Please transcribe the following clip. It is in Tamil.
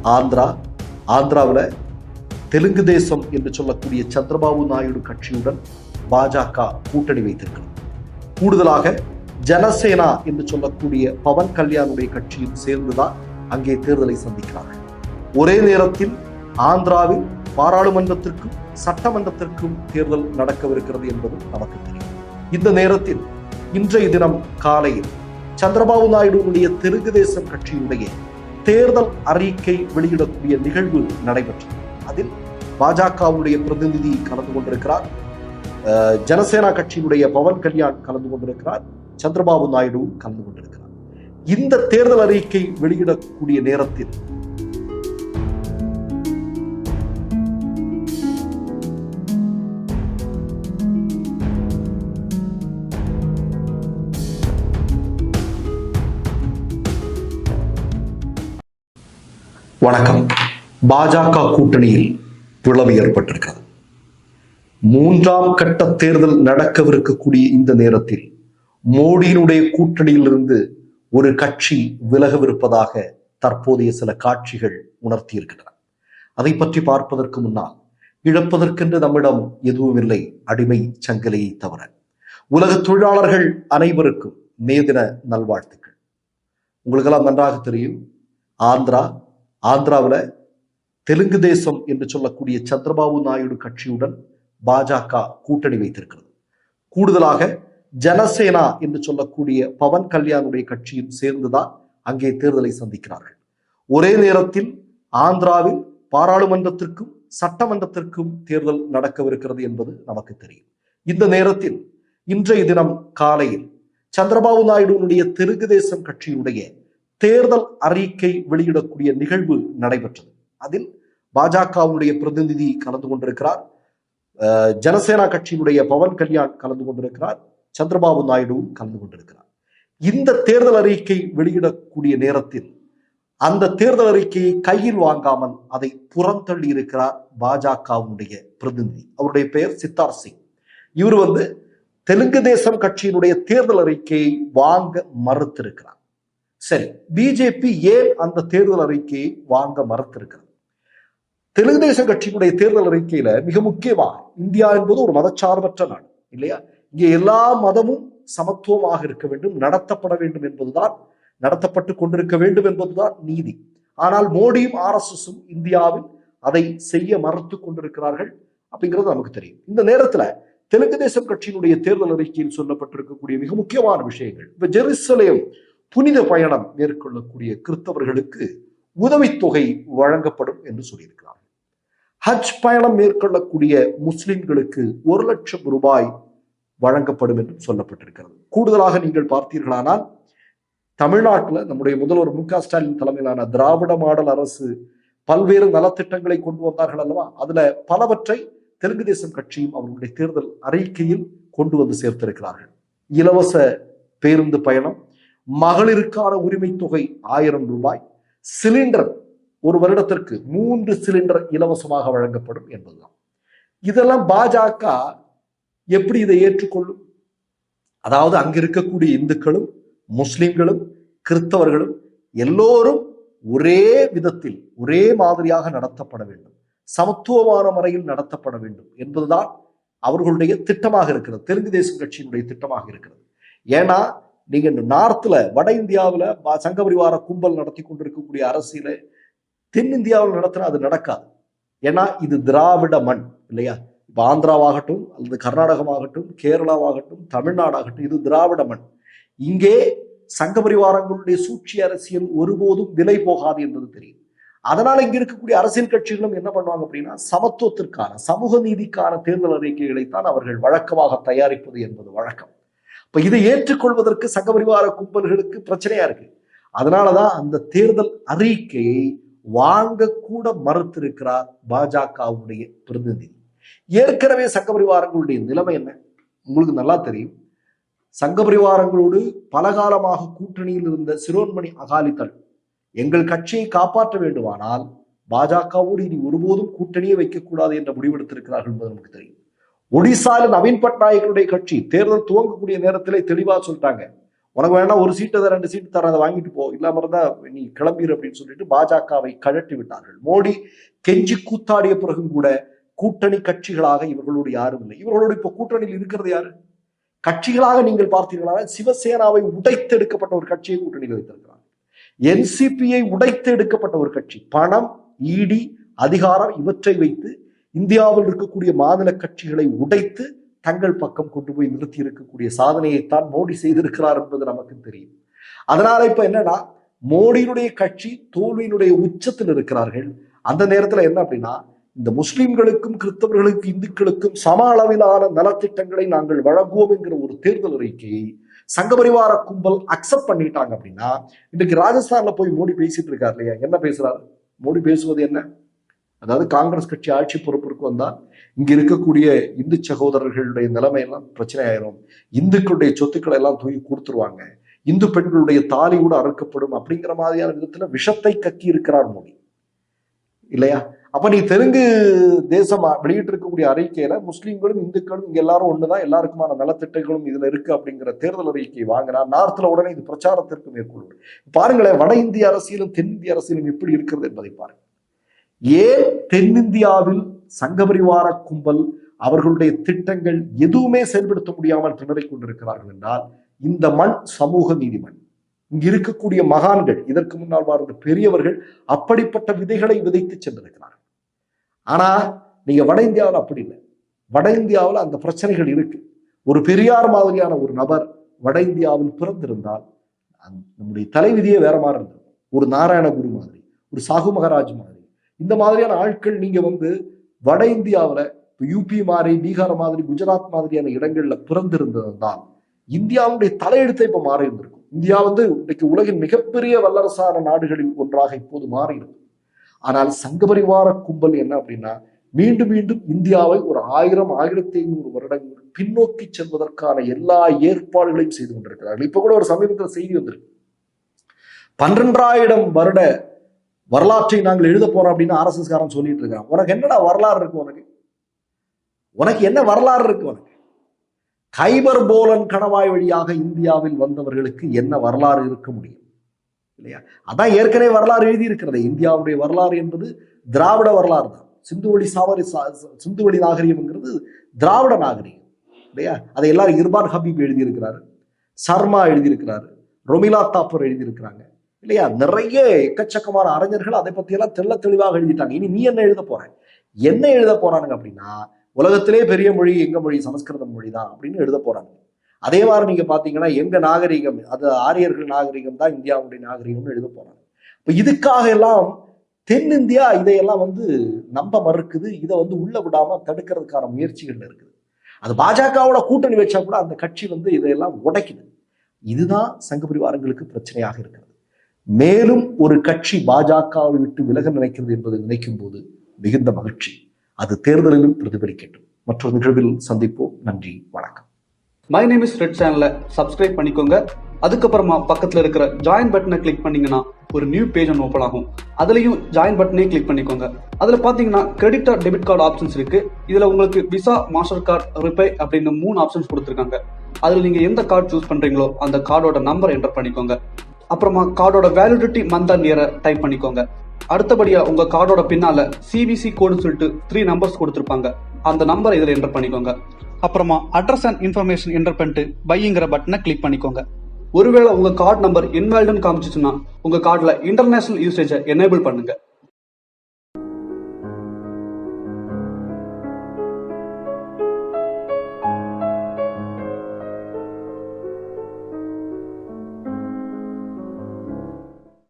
ஆந்திராவில் தெலுங்கு தேசம் என்று சொல்லக்கூடிய சந்திரபாபு நாயுடு கட்சியுடன் பாஜக கூட்டணி வைத்திருக்கிறது. கூடுதலாக ஜனசேனா என்று சொல்லக்கூடிய பவன் கல்யாணுடைய கட்சியும் சேர்ந்துதான் அங்கே தேர்தலை சந்திக்கிறார்கள். ஒரே நேரத்தில் ஆந்திராவில் பாராளுமன்றத்திற்கும் சட்டமன்றத்திற்கும் தேர்தல் நடக்கவிருக்கிறது என்பது நமக்கு தெரியும். இந்த நேரத்தில் இன்றைய தினம் காலையில் சந்திரபாபு நாயுடுடைய தெலுங்கு தேசம் கட்சியுடைய தேர்தல் அறிக்கை வெளியிடக்கூடிய நிகழ்வு நடைபெற்றது. அதில் பாஜகவுடைய பிரதிநிதி கலந்து கொண்டிருக்கிறார், ஜனசேனா கட்சியினுடைய பவன் கல்யாண் கலந்து கொண்டிருக்கிறார், சந்திரபாபு நாயுடு கலந்து கொண்டிருக்கிறார். இந்த தேர்தல் அறிக்கை வெளியிடக்கூடிய நேரத்தில் வணக்கம். பாஜக கூட்டணியில் பிளவு ஏற்பட்டிருக்கிறது. மூன்றாம் கட்ட தேர்தல் நடக்கவிருக்கக்கூடிய இந்த நேரத்தில் மோடியினுடைய கூட்டணியிலிருந்து ஒரு கட்சி விலகவிருப்பதாக தற்போதைய சில காட்சிகள் உணர்த்தியிருக்கின்றன. அதை பற்றி பார்ப்பதற்கு முன்னால் இழப்பதற்கென்று நம்மிடம் எதுவும் இல்லை, அடிமை சங்கிலியை தவிர. உலக தொழிலாளர்கள் அனைவருக்கும் மே தின நல்வாழ்த்துக்கள். உங்களுக்கெல்லாம் நன்றாக தெரியும், ஆந்திராவில் தெலுங்கு தேசம் என்று சொல்லக்கூடிய சந்திரபாபு நாயுடு கட்சியுடன் பாஜக கூட்டணி வைத்திருக்கிறது. கூடுதலாக ஜனசேனா என்று சொல்லக்கூடிய பவன் கல்யாணுடைய கட்சியும் சேர்ந்துதான் அங்கே தேர்தலை சந்திக்கிறார்கள். ஒரே நேரத்தில் ஆந்திராவில் பாராளுமன்றத்திற்கும் சட்டமன்றத்திற்கும் தேர்தல் நடக்கவிருக்கிறது என்பது நமக்கு தெரியும். இந்த நேரத்தில் இன்றைய தினம் காலையில் சந்திரபாபு நாயுடுடைய தெலுங்கு தேசம் கட்சியுடைய தேர்தல் அறிக்கை வெளியிடக்கூடிய நிகழ்வு நடைபெற்றது. அதில் பாஜகவுடைய பிரதிநிதி கலந்து கொண்டிருக்கிறார், ஜனசேனா கட்சியினுடைய பவன் கல்யாண் கலந்து கொண்டிருக்கிறார், சந்திரபாபு நாயுடுவும் கலந்து கொண்டிருக்கிறார். இந்த தேர்தல் அறிக்கை வெளியிடக்கூடிய நேரத்தில் அந்த தேர்தல் அறிக்கையை கையில் வாங்காமல் அதை புறந்தள்ளி இருக்கிறார் பாஜகவுடைய பிரதிநிதி. அவருடைய பெயர் சித்தார் சிங். இவர் தெலுங்கு தேசம் கட்சியினுடைய தேர்தல் அறிக்கையை வாங்க மறுத்திருக்கிறார். சரி, பிஜேபி ஏன் அந்த தேர்தல் அறிக்கையை வாங்க மறுத்திருக்கிறது? தெலுங்கு தேசம் கட்சியினுடைய தேர்தல் அறிக்கையில மிக முக்கியமாக, இந்தியா என்பது ஒரு மதச்சார்பற்ற நாடு இல்லையா? இங்கே எல்லா மதமும் சமத்துவமாக இருக்க வேண்டும், நடத்தப்பட வேண்டும் என்பதுதான், நடத்தப்பட்டு கொண்டிருக்க வேண்டும் என்பதுதான் நீதி. ஆனால் மோடியும் RSSம் இந்தியாவில் அதை செய்ய மறுத்து கொண்டிருக்கிறார்கள் அப்படிங்கிறது நமக்கு தெரியும். இந்த நேரத்துல தெலுங்கு தேசம் கட்சியினுடைய தேர்தல் அறிக்கையில் சொல்லப்பட்டிருக்கக்கூடிய மிக முக்கியமான விஷயங்கள், இப்ப ஜெருசலேம் புனித பயணம் மேற்கொள்ளக்கூடிய கிறிஸ்தவர்களுக்கு உதவித்தொகை வழங்கப்படும் என்று சொல்லியிருக்கிறார்கள். ஹஜ் பயணம் மேற்கொள்ளக்கூடிய முஸ்லிம்களுக்கு 1 லட்சம் ரூபாய் வழங்கப்படும் என்று சொல்லப்பட்டிருக்கிறது. கூடுதலாக நீங்கள் பார்த்தீர்களானால் தமிழ்நாட்டில் நம்முடைய முதல்வர் மு.க. ஸ்டாலின் தலைமையிலான திராவிட மாடல் அரசு பல்வேறு நலத்திட்டங்களை கொண்டு வந்தார்கள் அல்லவா? அதுல பலவற்றை தெலுங்கு தேசம் கட்சியும் அவர்களுடைய தேர்தல் அறிக்கையில் கொண்டு வந்து சேர்த்திருக்கிறார்கள். இலவச பேருந்து பயணம், மகளிருக்கான உரிமை தொகை 1000 ரூபாய், சிலிண்டர் ஒரு வருடத்திற்கு 3 சிலிண்டர் இலவசமாக வழங்கப்படும் என்பதுதான். இதெல்லாம் பாஜக எப்படி இதை ஏற்றுக்கொள்ளும்? அதாவது அங்க இருக்கக்கூடிய இந்துக்களும் முஸ்லிம்களும் கிறிஸ்தவர்களும் எல்லோரும் ஒரே விதத்தில் ஒரே மாதிரியாக நடத்தப்பட வேண்டும், சமத்துவமான முறையில் நடத்தப்பட வேண்டும் என்பதுதான் அவர்களுடைய திட்டமாக இருக்கிறது, தெலுங்கு தேசம் கட்சியினுடைய திட்டமாக இருக்கிறது. ஏன்னா நீங்க நார்த்ல வட இந்தியாவில் சங்கபரிவார கும்பல் நடத்தி கொண்டிருக்கக்கூடிய அரசியல தென்னிந்தியாவில் நடத்தினா அது நடக்காது. ஏன்னா இது திராவிட மண் இல்லையா? இப்ப ஆந்திராவாகட்டும் அல்லது கர்நாடகமாகட்டும் கேரளாவாகட்டும் தமிழ்நாடாகட்டும், இது திராவிட மண். இங்கே சங்கபரிவாரங்களுடைய சூழ்ச்சி அரசியல் ஒருபோதும் விலை போகாது என்பது தெரியும். அதனால இங்க இருக்கக்கூடிய அரசியல் கட்சிகளும் என்ன பண்ணுவாங்க அப்படின்னா, சமத்துவத்திற்கான சமூக நீதிக்கான தேர்தல் அறிக்கைகளைத்தான் அவர்கள் வழக்கமாக தயாரிப்பது என்பது வழக்கம். இப்ப இதை ஏற்றுக்கொள்வதற்கு சங்கபரிவார கும்பல்களுக்கு பிரச்சனையா இருக்கு. அதனாலதான் அந்த தேர்தல் அறிக்கையை வாங்க கூட மறுத்திருக்கிறார் பாஜகவுடைய பிரதிநிதி. ஏற்கனவே சங்கபரிவாரங்களுடைய நிலைமை என்ன உங்களுக்கு நல்லா தெரியும். சங்கபரிவாரங்களோடு பலகாலமாக கூட்டணியில் இருந்த சிரோன்மணி அகாலிதள் எங்கள் கட்சியை காப்பாற்ற வேண்டுமானால் பாஜகவோடு இனி ஒருபோதும் கூட்டணியை வைக்கக்கூடாது என்ற முடிவெடுத்திருக்கிறார்கள் என்பது நமக்கு தெரியும். ஒடிசாவில் நவீன் பட்நாயக்கனுடைய கட்சி தேர்தல் துவங்கக்கூடிய நேரத்திலே தெளிவா சொல்லிட்டாங்க, உனக்கு வேணா ஒரு சீட்டு தர 2 சீட்டு தர, அதை வாங்கிட்டு போ, இல்லாம இருந்தா நீ கிளம்பிடு அப்படின்னு சொல்லிட்டு பாஜகவை கழட்டி விட்டார்கள். மோடி கெஞ்சி கூத்தாடிய பிறகும் கூட கூட்டணி கட்சிகளாக இவர்களோடு யாரும் இல்லை. இவர்களோடு இப்ப கூட்டணியில் இருக்கிறது யாரு? கட்சிகளாக நீங்கள் பார்த்தீர்களாக சிவசேனாவை உடைத்து எடுக்கப்பட்ட ஒரு கட்சியை கூட்டணியில் வைத்திருக்கிறார். என்சிபியை உடைத்து எடுக்கப்பட்ட ஒரு கட்சி. பணம், ஈடி, அதிகாரம் இவற்றை வைத்து இந்தியாவில் இருக்கக்கூடிய மாநில கட்சிகளை உடைத்து தங்கள் பக்கம் கொண்டு போய் நிறுத்தி இருக்கக்கூடிய சாதனையைத்தான் மோடி செய்திருக்கிறார் என்பது நமக்கு தெரியும். அதனால இப்ப என்னன்னா, மோடியினுடைய கட்சி தோல்வியினுடைய உச்சத்தில் இருக்கிறார்கள். அந்த நேரத்துல என்ன அப்படின்னா, இந்த முஸ்லிம்களுக்கும் கிறிஸ்தவர்களுக்கும் இந்துக்களுக்கும் சம அளவிலான நலத்திட்டங்களை நாங்கள் வழங்குவோம் என்கிற ஒரு தேர்தல் அறிக்கையை சங்கபரிவார கும்பல் அக்செப்ட் பண்ணிட்டாங்க அப்படின்னா, இன்னைக்கு ராஜஸ்தான்ல போய் மோடி பேசிட்டு இருக்காரு இல்லையா? என்ன பேசுறாரு மோடி? பேசுவது என்ன? அதாவது காங்கிரஸ் கட்சி ஆட்சி பொறுப்பிற்கு வந்தால் இங்க இருக்கக்கூடிய இந்து சகோதரர்களுடைய நிலைமையெல்லாம் பிரச்சனை ஆயிரும், இந்துக்களுடைய சொத்துக்களை எல்லாம் தூக்கி கொடுத்துருவாங்க, இந்து பெண்களுடைய தாலி கூட அறுக்கப்படும் அப்படிங்கிற மாதிரியான விதத்துல விஷத்தை கக்கி இருக்கிறார் மோடி இல்லையா? அப்ப நீ தெலுங்கு தேசம் வெளியிட்டு இருக்கக்கூடிய அறிக்கையில முஸ்லீம்களும் இந்துக்களும் இங்க எல்லாரும் ஒண்ணுதான், எல்லாருக்குமான நலத்திட்டங்களும் இதுல இருக்கு அப்படிங்கிற தேர்தல் அறிக்கை வாங்கினா நார்த்ல உடனே இது பிரச்சாரத்திற்கு மேற்கொள்ளும். பாருங்களேன், வட இந்திய அரசியலும் தென்னிந்திய அரசியலும் எப்படி இருக்கிறது என்பதை பாருங்க. ஏன் தென்னிந்தியாவில் சங்கபரிவார கும்பல் அவர்களுடைய திட்டங்கள் எதுவுமே செயல்படுத்த முடியாமல் திணறிக் கொண்டிருக்கிறார்கள் என்றால், இந்த மண் சமூக நீதி மண். இங்க இருக்கக்கூடிய மகான்கள், இதற்கு முன்னால் வாழ்ந்த பெரியவர்கள் அப்படிப்பட்ட விதைகளை விதைத்து சென்றிருக்கிறார்கள். ஆனா நீங்க வட இந்தியாவில் அப்படி இல்லை. வட இந்தியாவில் அந்த பிரச்சனைகள் இருக்கு. ஒரு பெரியார் மாதிரியான ஒரு நபர் வட இந்தியாவில் பிறந்திருந்தால் நம்முடைய தலைவிதியே வேற மாதிரி இருந்தது. ஒரு நாராயணகுரு மாதிரி, ஒரு சாகு மகாராஜ் மாதிரி, இந்த மாதிரியான ஆட்கள் நீங்க வட இந்தியாவில் யூபி மாதிரி, பீகார் மாதிரி, குஜராத் மாதிரியான இடங்கள்ல பிறந்திருந்ததால் இந்தியாவுடைய தலையெழுத்தை இப்ப மாறி இருந்திருக்கும். இந்தியா இன்னைக்கு உலகின் மிகப்பெரிய வல்லரசான நாடுகளில் ஒன்றாக இப்போது மாறி இருக்கும். ஆனால் சங்கபரிவார கும்பல் என்ன அப்படின்னா, மீண்டும் மீண்டும் இந்தியாவை ஒரு 1000-1500 வருடங்கள் பின்னோக்கி செல்வதற்கான எல்லா ஏற்பாடுகளையும் செய்து கொண்டிருக்கிறார்கள். இப்ப கூட ஒரு சமீபத்தில் செய்தி வந்திருக்கு, 12,000 வருட வரலாற்றை நாங்கள் எழுத போறோம் அப்படின்னு RSS காரன் சொல்லிட்டு இருக்கான். உனக்கு என்னடா வரலாறு இருக்கு? உனக்கு என்ன வரலாறு இருக்கு? உனக்கு கைபர் போலன் கணவாய் வழியாக இந்தியாவில் வந்தவர்களுக்கு என்ன வரலாறு இருக்க முடியும் இல்லையா? அதான் ஏற்கனவே வரலாறு எழுதி இருக்கிறது. இந்தியாவுடைய வரலாறு என்பது திராவிட வரலாறு தான். சிந்துவெளி நாகரிகம்ங்கிறது திராவிட நாகரிகம் இல்லையா? அதை எல்லாரும் இர்பான் ஹபீப் எழுதியிருக்கிறாரு, சர்மா எழுதியிருக்கிறாரு, ரொமிலா தாப்பர் எழுதியிருக்கிறாங்க இல்லையா? நிறைய எக்கச்சக்கமான அறிஞர்கள் அதை பத்தி எல்லாம் தெளிவாக எழுதிட்டாங்க. இனி நீ என்ன எழுத போற? என்ன எழுத போறானுங்க அப்படின்னா, உலகத்திலே பெரிய மொழி எங்க மொழி? சமஸ்கிருதம் மொழி தான் அப்படின்னு எழுத போறாங்க. அதே மாதிரி நீங்க பாத்தீங்கன்னா, எங்க நாகரிகம் அது ஆரியர்கள் நாகரிகம் தான் இந்தியாவுடைய நாகரிகம்னு எழுத போறாங்க. இப்ப இதுக்காக எல்லாம் தென்னிந்தியா இதையெல்லாம் நம்ப மறுக்குது. இதை உள்ள விடாம தடுக்கிறதுக்கான முயற்சிகள் இருக்குது. அது பாஜகவோட கூட்டணி வச்சா கூட அந்த கட்சி இதையெல்லாம் உடைக்குது. இதுதான் சங்கபரிவாரங்களுக்கு பிரச்சனையாக இருக்கிறது. மேலும் ஒரு கட்சி பாஜகவை விட்டு விலக நினைக்கிறது என்பதை நினைக்கும் போது மிகுந்த மகிழ்ச்சி. அது தேர்தலிலும் பிரதிபலிக்கட்டும். மற்றொரு நிகழ்வில் சந்திப்போம். நன்றி, வணக்கம். மை நேம் இஸ் ரெட் சேனலை சப்ஸ்கிரைப் பண்ணிக்கோங்க. அதுக்கப்புறமா பக்கத்துல இருக்கிற ஜாயின் பட்டனை கிளிக் பண்ணீங்கன்னா ஒரு நியூ பேஜ் ஒன்று ஓப்பன் ஆகும். அதுலயும் ஜாயின் பட்டனே கிளிக் பண்ணிக்கோங்க. அதுல பாத்தீங்கன்னா credit card, debit card options இருக்கு. இதுல உங்களுக்கு விசா, மாஸ்டர் கார்டு, ரிப்பே அப்படின்னு 3 ஆப்ஷன்ஸ் கொடுத்துருக்காங்க. அதுல நீங்க எந்த கார்டு சூஸ் பண்றீங்களோ அந்த கார்டோட நம்பர் என்டர் பண்ணிக்கோங்க. அப்புறமா கார்டோட வேலிடிட்டி மந்த் அண்ட் இயரை டைப் பண்ணிக்கோங்க. அடுத்தபடியா உங்க கார்டோட பின்னால CVC கோடுன்னு சொல்லிட்டு 3 நம்பர்ஸ் கொடுத்துருப்பாங்க. அந்த நம்பரை இதுல என்டர் பண்ணிக்கோங்க. அப்புறமா அட்ரஸ் அண்ட் இன்ஃபர்மேஷன் என்டர் பண்ணிட்டு பைங்கிற பட்டனை கிளிக் பண்ணிக்கோங்க. ஒருவேளை உங்க கார்டு நம்பர் இன்வாலிட்னு காமிச்சிச்சுன்னா உங்க கார்டுல இன்டர்நேஷனல் யூசேஜை எனேபிள் பண்ணுங்க.